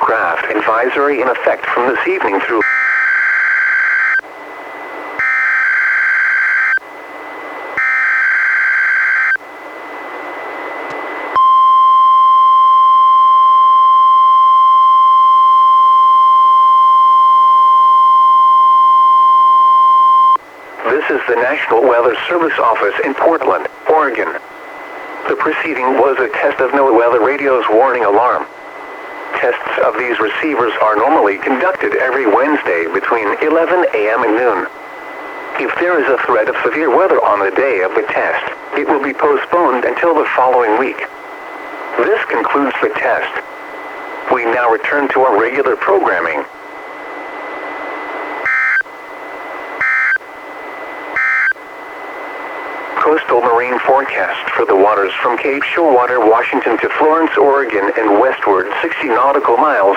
aircraft advisory in effect from this evening through. This is the National Weather Service office in Portland, Oregon. The preceding was a test of NOAA weather radio's warning alarm. Tests of these receivers are normally conducted every Wednesday between 11 a.m. and noon. If there is a threat of severe weather on the day of the test, it will be postponed until the following week. This concludes the test. We now return to our regular programming. Coastal marine forecast for the waters from Cape Shoalwater, Washington to Florence, Oregon and westward 60 nautical miles